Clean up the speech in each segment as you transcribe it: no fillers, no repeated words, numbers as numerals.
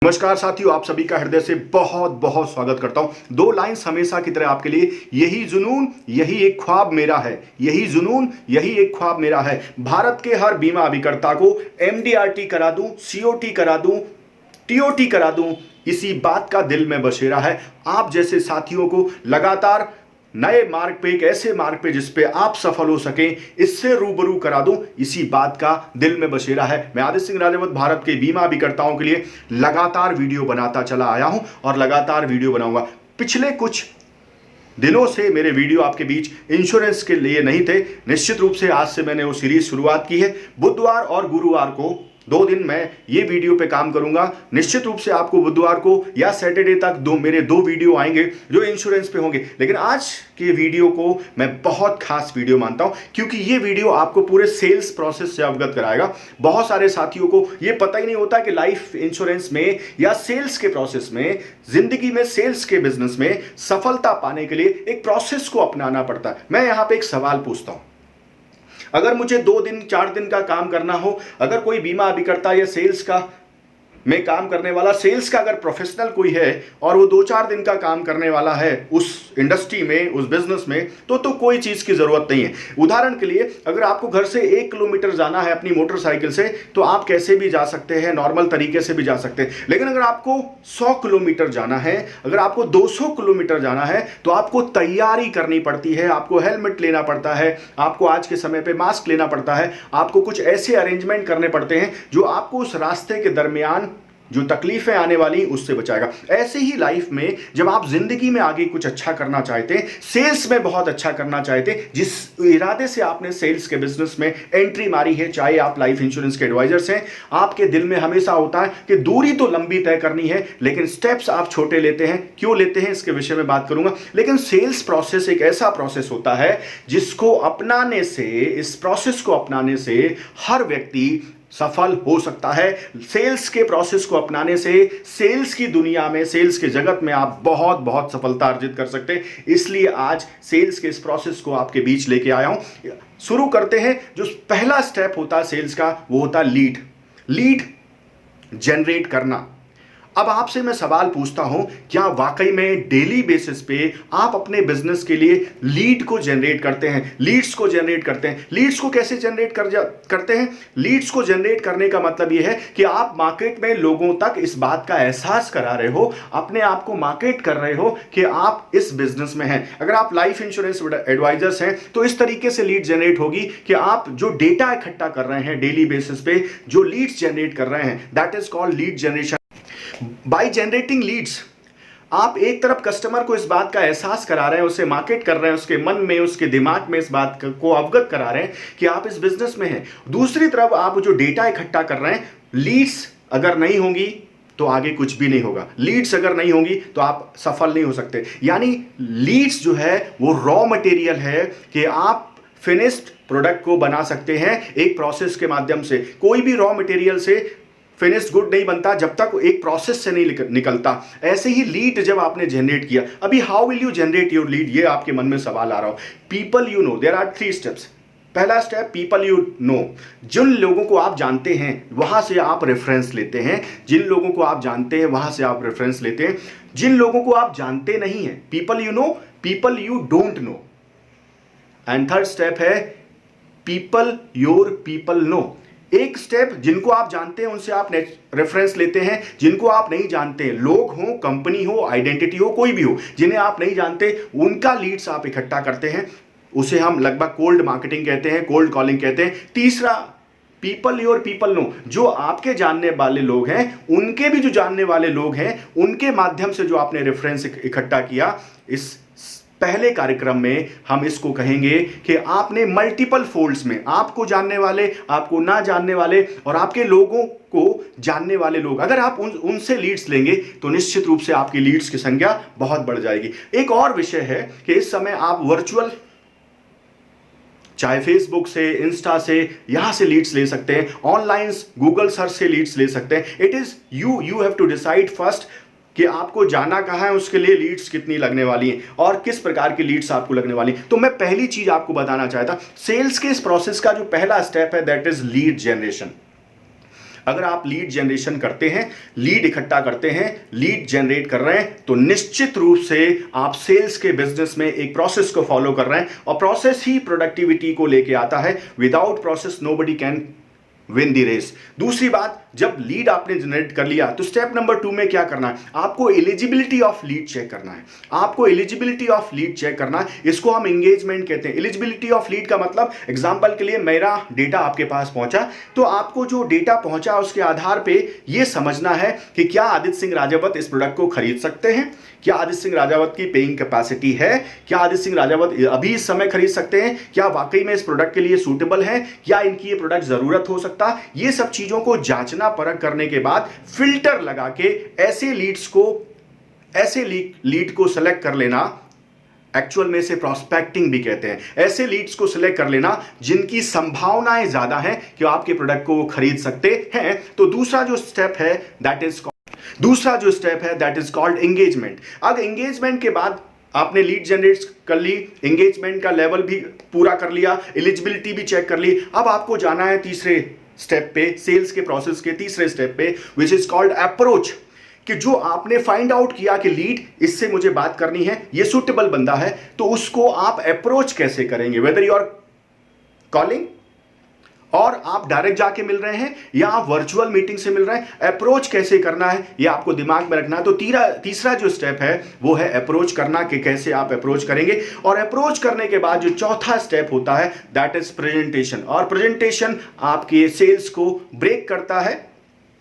नमस्कार साथियों, आप सभी का हृदय से बहुत बहुत स्वागत करता हूं। दो लाइंस हमेशा की तरह आपके लिए। यही जुनून यही एक ख्वाब मेरा है, यही जुनून यही एक ख्वाब मेरा है। भारत के हर बीमा अभिकर्ता को एमडीआरटी करा दूं, सीओटी करा दूं, टीओटी करा दूं, इसी बात का दिल में बसेरा है। आप जैसे साथियों को लगातार नए मार्ग पे, एक ऐसे मार्ग पे जिस पे आप सफल हो सकें, इससे रूबरू करा दूं, इसी बात का दिल में बसेरा है। मैं आदित्य सिंह राजावत भारत के बीमा अभिकर्ताओं के लिए लगातार वीडियो बनाता चला आया हूं और लगातार वीडियो बनाऊंगा। पिछले कुछ दिनों से मेरे वीडियो आपके बीच इंश्योरेंस के लिए नहीं थे। निश्चित रूप से आज से मैंने वो सीरीज शुरुआत की है। बुधवार और गुरुवार को 2 दिन मैं ये वीडियो पे काम करूंगा। निश्चित रूप से आपको बुधवार को या सैटरडे तक मेरे 2 वीडियो आएंगे जो इंश्योरेंस पे होंगे। लेकिन आज के वीडियो को मैं बहुत खास वीडियो मानता हूं, क्योंकि ये वीडियो आपको पूरे सेल्स प्रोसेस से अवगत कराएगा। बहुत सारे साथियों को ये पता ही नहीं होता कि लाइफ इंश्योरेंस में या सेल्स के प्रोसेस में, जिंदगी में, सेल्स के बिजनेस में सफलता पाने के लिए एक प्रोसेस को अपनाना पड़ता है। मैं यहां पर एक सवाल पूछता हूं, अगर मुझे 2 दिन 4 दिन का काम करना हो, अगर कोई बीमा अभिकर्ता या सेल्स का में काम करने वाला, सेल्स का अगर प्रोफेशनल कोई है और वो 2-4 दिन का काम करने वाला है उस इंडस्ट्री में, उस बिजनेस में, तो कोई चीज की जरूरत नहीं है। उदाहरण के लिए, अगर आपको घर से 1 किलोमीटर जाना है अपनी मोटरसाइकिल से, तो आप कैसे भी जा सकते हैं, नॉर्मल तरीके से भी जा सकते हैं। लेकिन अगर आपको 100 किलोमीटर जाना है, अगर आपको 200 किलोमीटर जाना है, तो आपको तैयारी करनी पड़ती है। आपको हेलमेट लेना पड़ता है, आपको आज के समय पे मास्क लेना पड़ता है, आपको कुछ ऐसे अरेंजमेंट करने पड़ते हैं जो आपको उस रास्ते के दरमियान जो तकलीफें आने वाली उससे बचाएगा। ऐसे ही लाइफ में जब आप जिंदगी में आगे कुछ अच्छा करना चाहते हैं, सेल्स में बहुत अच्छा करना चाहते हैं, जिस इरादे से आपने सेल्स के बिजनेस में एंट्री मारी है, चाहे आप लाइफ इंश्योरेंस के एडवाइजर्स हैं, आपके दिल में हमेशा होता है कि दूरी तो लंबी तय करनी है, लेकिन स्टेप्स आप छोटे लेते हैं। क्यों लेते हैं, इसके विषय में बात करूंगा। लेकिन सेल्स प्रोसेस एक ऐसा प्रोसेस होता है जिसको अपनाने से, इस प्रोसेस को अपनाने से हर व्यक्ति सफल हो सकता है। सेल्स के प्रोसेस को अपनाने से सेल्स की दुनिया में, सेल्स के जगत में आप बहुत बहुत सफलता अर्जित कर सकते हैं। इसलिए आज सेल्स के इस प्रोसेस को आपके बीच लेके आया हूं। शुरू करते हैं। जो पहला स्टेप होता है सेल्स का, वो होता है लीड जनरेट करना। अब आपसे मैं सवाल पूछता हूं, क्या वाकई में डेली बेसिस पे आप अपने बिजनेस के लिए लीड को जनरेट करते हैं, लीड्स को जनरेट करते हैं? लीड्स को कैसे जनरेट करते हैं? लीड्स को जनरेट करने का मतलब यह है कि आप मार्केट में लोगों तक इस बात का एहसास करा रहे हो, अपने आप को मार्केट कर रहे हो कि आप इस बिजनेस में हैं। अगर आप लाइफ इंश्योरेंस एडवाइजर्स हैं तो इस तरीके से लीड जनरेट होगी कि आप जो डेटा इकट्ठा कर रहे हैं डेली बेसिस पे, जो लीड्स जनरेट कर रहे हैं, that is called lead generation. By generating leads आप एक तरफ कस्टमर को इस बात का एहसास करा रहे हैं, उसे मार्केट कर रहे हैं, उसके मन में, उसके दिमाग में इस बात को अवगत करा रहे हैं कि आप इस बिजनेस में हैं। दूसरी तरफ आप जो डेटा इकट्ठा कर रहे हैं, लीड्स अगर नहीं होंगी तो आगे कुछ भी नहीं होगा। लीड्स अगर नहीं होंगी तो आप सफल नहीं हो सकते। यानी लीड्स जो है वो रॉ मटेरियल है कि आप फिनिश्ड प्रोडक्ट को बना सकते हैं एक प्रोसेस के माध्यम से। कोई भी रॉ मटेरियल से फिनिश्ड गुड नहीं बनता जब तक एक प्रोसेस से नहीं निकलता। ऐसे ही लीड जब आपने जनरेट किया, अभी how will you generate your lead, ये आपके मन में सवाल आ रहा हो। People you know, there are 3 steps. पहला स्टेप, पीपल यू नो। जिन लोगों को आप जानते हैं वहां से आप रेफरेंस लेते हैं, जिन लोगों को आप जानते हैं वहां से आप रेफरेंस लेते हैं। जिन लोगों को आप जानते नहीं हैं, people you no, people you don't know. And third step है पीपल योर पीपल नो। एक स्टेप, जिनको आप जानते हैं उनसे आप रेफरेंस लेते हैं, जिनको आप नहीं जानते, लोग हो, कंपनी हो, आइडेंटिटी हो, कोई भी हो, जिन्हें आप नहीं जानते, उनका लीड्स आप इकट्ठा करते हैं। उसे हम लगभग कोल्ड मार्केटिंग कहते हैं, कोल्ड कॉलिंग कहते हैं। तीसरा, पीपल योर पीपल नो। जो आपके जानने वाले लोग हैं, उनके भी जो जानने वाले लोग हैं, उनके माध्यम से जो आपने रेफरेंस इकट्ठा किया, इस पहले कार्यक्रम में हम इसको कहेंगे कि आपने मल्टीपल फोल्ड्स में, आपको जानने वाले, आपको ना जानने वाले और आपके लोगों को जानने वाले लोग, अगर आप उनसे लीड्स लेंगे तो निश्चित रूप से आपकी लीड्स की संख्या बहुत बढ़ जाएगी। एक और विषय है कि इस समय आप वर्चुअल, चाहे फेसबुक से, इंस्टा से, यहां से लीड्स ले सकते हैं, ऑनलाइन गूगल सर्च से लीड्स ले सकते हैं। It is you have to decide first कि आपको जाना कहां है, उसके लिए लीड्स कितनी लगने वाली हैं और किस प्रकार की लीड्स आपको लगने वाली हैं। तो मैं पहली चीज आपको बताना चाहता, सेल्स के इस प्रोसेस का जो पहला स्टेप है दैट इज लीड जनरेशन। अगर आप लीड जनरेशन करते हैं, लीड इकट्ठा करते हैं, लीड जनरेट कर रहे हैं, तो निश्चित रूप से आप सेल्स के बिजनेस में एक प्रोसेस को फॉलो कर रहे हैं और प्रोसेस ही प्रोडक्टिविटी को लेके आता है। Without process nobody can win the race. दूसरी बात, जब लीड आपने जनरेट कर लिया तो स्टेप नंबर 2 में क्या करना है, आपको एलिजिबिलिटी ऑफ लीड चेक करना है। आपको एलिजिबिलिटी ऑफ लीड चेक करना है, इसको हम एंगेजमेंट कहते हैं। एलिजिबिलिटी ऑफ लीड का मतलब, एग्जांपल के लिए मेरा डेटा आपके पास पहुंचा, तो आपको जो डेटा पहुंचा उसके आधार पे यह समझना है कि क्या आदित्य सिंह राजावत इस प्रोडक्ट को खरीद सकते हैं, क्या आदित्य सिंह राजावत की पेइंग कैपेसिटी है, क्या आदित्य सिंह राजावत अभी इस समय खरीद सकते हैं, क्या वाकई में इस प्रोडक्ट के लिए सूटेबल है, क्या इनकी ये प्रोडक्ट जरूरत हो सकता है। ये सब चीजों को जांचना परख करने के बाद फिल्टर लगा के ऐसे लीड को सेलेक्ट कर लेना, एक्चुअल में से प्रोस्पेक्टिंग भी कहते हैं, ऐसे लीड्स को सिलेक्ट कर लेना जिनकी संभावनाएं ज्यादा हैं कि आपके प्रोडक्ट को खरीद सकते हैं। तो दूसरा जो स्टेप है दैट इज कॉल्ड एंगेजमेंट। अब एंगेजमेंट के बाद आपने लीड जनरेट कर ली, एंगेजमेंट का लेवल भी पूरा कर लिया, एलिजिबिलिटी भी चेक कर ली। अब आपको जाना है तीसरे स्टेप पे, सेल्स के प्रोसेस के तीसरे स्टेप पे, विच इज कॉल्ड अप्रोच। कि जो आपने फाइंड आउट किया कि लीड इससे मुझे बात करनी है, ये सूटेबल बंदा है, तो उसको आप अप्रोच कैसे करेंगे, वेदर यू आर कॉलिंग और आप डायरेक्ट जाके मिल रहे हैं या आप वर्चुअल मीटिंग से मिल रहे हैं, अप्रोच कैसे करना है ये आपको दिमाग में रखना है। तो तीसरा जो स्टेप है वो है अप्रोच करना, कि कैसे आप अप्रोच करेंगे। और अप्रोच करने के बाद जो चौथा स्टेप होता है दैट इज प्रेजेंटेशन। और प्रेजेंटेशन आपके सेल्स को ब्रेक करता है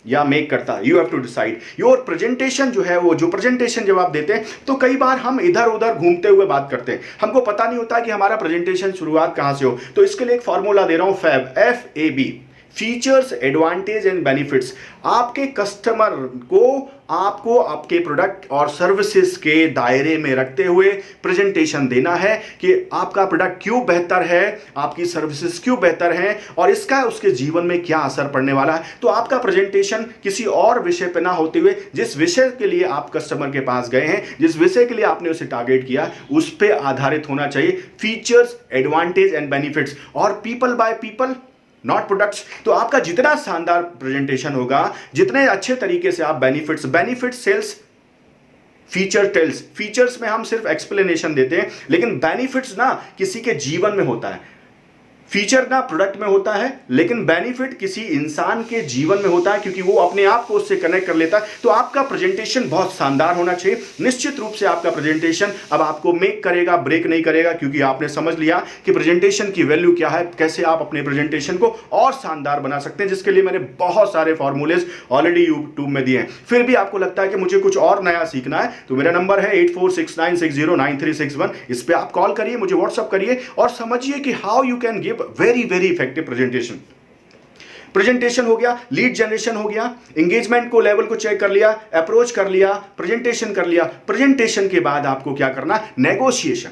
या मेक करता है, you have to decide. Your presentation जो है, वो जो प्रेजेंटेशन जब आप देते हैं तो कई बार हम इधर उधर घूमते हुए बात करते हैं, हमको पता नहीं होता कि हमारा प्रेजेंटेशन शुरुआत कहां से हो। तो इसके लिए एक फॉर्मूला दे रहा हूं, FAB, features, advantage and benefits. आपके कस्टमर को आपको आपके प्रोडक्ट और सर्विसेज के दायरे में रखते हुए प्रेजेंटेशन देना है कि आपका प्रोडक्ट क्यों बेहतर है, आपकी सर्विसेज क्यों बेहतर है और इसका उसके जीवन में क्या असर पड़ने वाला है। तो आपका प्रेजेंटेशन किसी और विषय पर ना होते हुए, जिस विषय के लिए आप कस्टमर के पास गए हैं, जिस विषय के लिए आपने उसे टारगेट किया, उस पर आधारित होना चाहिए। फीचर्स, एडवांटेज एंड बेनिफिट्स और people by people, not products. तो आपका जितना शानदार प्रेजेंटेशन होगा, जितने अच्छे तरीके से आप benefits sales, feature tells. Features में हम सिर्फ एक्सप्लेनेशन देते हैं, लेकिन बेनिफिट्स ना किसी के जीवन में होता है। फीचर ना प्रोडक्ट में होता है, लेकिन बेनिफिट किसी इंसान के जीवन में होता है, क्योंकि वो अपने आप को उससे कनेक्ट कर लेता है। तो आपका प्रेजेंटेशन बहुत शानदार होना चाहिए। निश्चित रूप से आपका प्रेजेंटेशन अब आपको मेक करेगा, ब्रेक नहीं करेगा, क्योंकि आपने समझ लिया कि प्रेजेंटेशन की वैल्यू क्या है, कैसे आप अपने प्रेजेंटेशन को और शानदार बना सकते हैं, जिसके लिए मैंने बहुत सारे फॉर्मूलेज ऑलरेडी यूट्यूब में दिए हैं। फिर भी आपको लगता है कि मुझे कुछ और नया सीखना है, तो मेरा नंबर है 8469609361। इस पर आप कॉल करिए, मुझे व्हाट्सअप करिए और समझिए कि how you can give very very effective presentation हो गया, लीड जनरेशन हो गया, एंगेजमेंट को लेवल को चेक कर लिया, अप्रोच कर लिया, प्रेजेंटेशन कर लिया। प्रेजेंटेशन के बाद आपको क्या करना, नेगोशिएशन।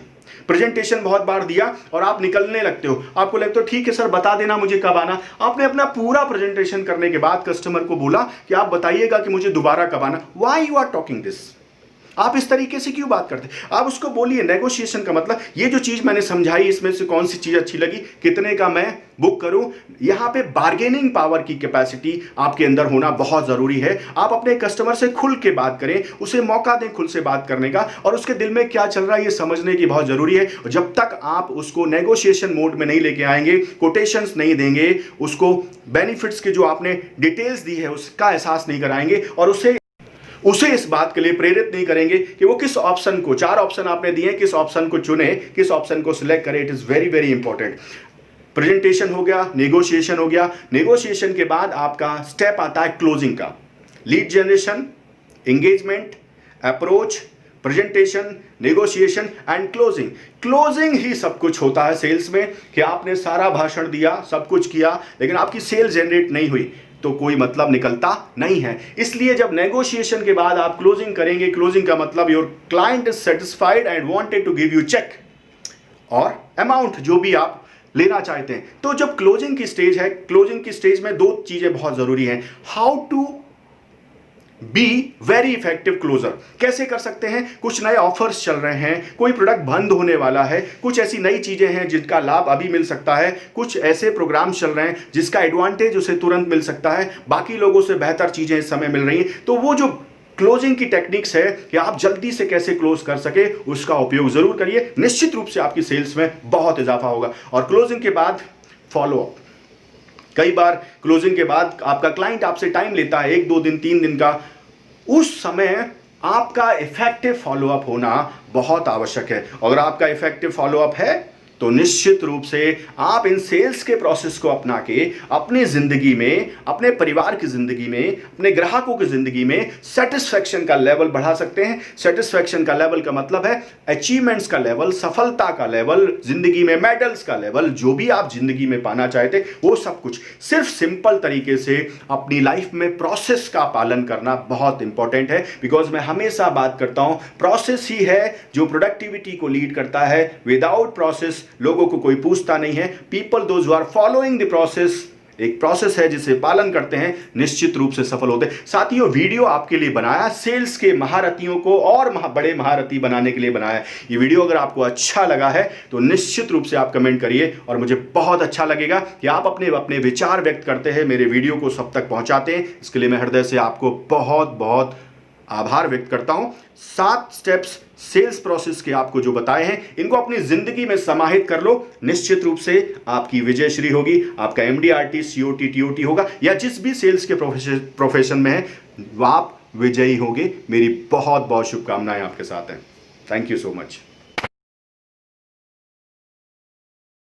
प्रेजेंटेशन बहुत बार दिया और आप निकलने लगते हो, आपको लगता है ठीक है सर बता देना मुझे कब आना। आपने अपना पूरा प्रेजेंटेशन करने के बाद कस्टमर को बोला कि आप बताइएगा कि मुझे दोबारा कब आना। Why you are talking this, आप इस तरीके से क्यों बात करते हैं। आप उसको बोलिए, नेगोशिएशन का मतलब ये जो चीज मैंने समझाई, इसमें से कौन सी चीज अच्छी लगी, कितने का मैं बुक करूं। यहां पे बार्गेनिंग पावर की कैपेसिटी आपके अंदर होना बहुत जरूरी है। आप अपने कस्टमर से खुल के बात करें, उसे मौका दें खुल से बात करने का, और उसके दिल में क्या चल रहा है ये समझने की बहुत जरूरी है। जब तक आप उसको नेगोशिएशन मोड में नहीं लेके आएंगे, कोटेशंस नहीं देंगे, उसको बेनिफिट्स के जो आपने डिटेल्स दी है उसका एहसास नहीं कराएंगे और उसे इस बात के लिए प्रेरित नहीं करेंगे कि वो किस ऑप्शन को, 4 ऑप्शन आपने दिए, किस ऑप्शन को चुने, किस ऑप्शन को सिलेक्ट करे। It is very very important. Presentation हो गया, नेगोशिएशन हो गया। नेगोशिएशन के बाद आपका स्टेप आता है क्लोजिंग का। Lead generation, engagement, approach, presentation, negotiation and closing. Closing ही सब कुछ होता है सेल्स में, कि आपने सारा भाषण दिया, सब कुछ किया, लेकिन आपकी सेल जनरेट नहीं हुई तो कोई मतलब निकलता नहीं है। इसलिए जब नेगोशिएशन के बाद आप क्लोजिंग करेंगे, क्लोजिंग का मतलब your client is satisfied and wanted to give you cheque और अमाउंट जो भी आप लेना चाहते हैं। तो जब क्लोजिंग की स्टेज है, क्लोजिंग की स्टेज में 2 चीजें बहुत जरूरी हैं। How to be very effective closer. कैसे कर सकते हैं? कुछ नए ऑफर्स चल रहे हैं, कोई प्रोडक्ट बंद होने वाला है, कुछ ऐसी नई चीजें हैं जिनका लाभ अभी मिल सकता है, कुछ ऐसे प्रोग्राम चल रहे हैं जिसका एडवांटेज उसे तुरंत मिल सकता है, बाकी लोगों से बेहतर चीजें इस समय मिल रही हैं। तो वो जो क्लोजिंग की टेक्निक्स है कि आप जल्दी से कैसे क्लोज कर सके, उसका उपयोग जरूर करिए। निश्चित रूप से आपकी सेल्स में बहुत इजाफा होगा। और क्लोजिंग के बाद फॉलो अप। कई बार क्लोजिंग के बाद आपका क्लाइंट आपसे टाइम लेता है 1 2 दिन 3 दिन का, उस समय आपका इफेक्टिव फॉलोअप होना बहुत आवश्यक है। अगर आपका इफेक्टिव फॉलोअप है तो निश्चित रूप से आप इन सेल्स के प्रोसेस को अपना के अपनी जिंदगी में, अपने परिवार की जिंदगी में, अपने ग्राहकों की जिंदगी में सेटिस्फैक्शन का लेवल बढ़ा सकते हैं। सेटिस्फैक्शन का लेवल का मतलब है अचीवमेंट्स का लेवल, सफलता का लेवल, जिंदगी में मेडल्स का लेवल, जो भी आप जिंदगी में पाना चाहते वो सब कुछ सिर्फ सिंपल तरीके से अपनी लाइफ में प्रोसेस का पालन करना बहुत इंपॉर्टेंट है। बिकॉज मैं हमेशा बात करता हूं, प्रोसेस ही है जो प्रोडक्टिविटी को लीड करता है। विदाउट प्रोसेस लोगों को कोई पूछता नहीं है। People those who are following the process, एक प्रोसेस है जिसे पालन करते हैं, निश्चित रूप से सफल होते हैं। साथियों, वीडियो आपके लिए बनाया सेल्स के महारथियों को और बड़े महारथी बनाने के लिए बनाया। ये वीडियो अगर आपको अच्छा लगा है तो निश्चित रूप से आप कमेंट करिए और मुझे बहुत अच्छा लगेगा कि आप अपने अपने विचार व्यक्त करते हैं, मेरे वीडियो को सब तक पहुंचाते हैं। इसके लिए मैं हृदय से आपको बहुत बहुत आभार व्यक्त करता हूं। 7 स्टेप्स सेल्स प्रोसेस के आपको जो बताए हैं, इनको अपनी जिंदगी में समाहित कर लो। निश्चित रूप से आपकी विजय श्री होगी, आपका MDRT, COT, TOT होगा, या जिस भी सेल्स के प्रोफेशन में है आप विजयी होंगे। मेरी बहुत बहुत शुभकामनाएं आपके साथ हैं। Thank you so much.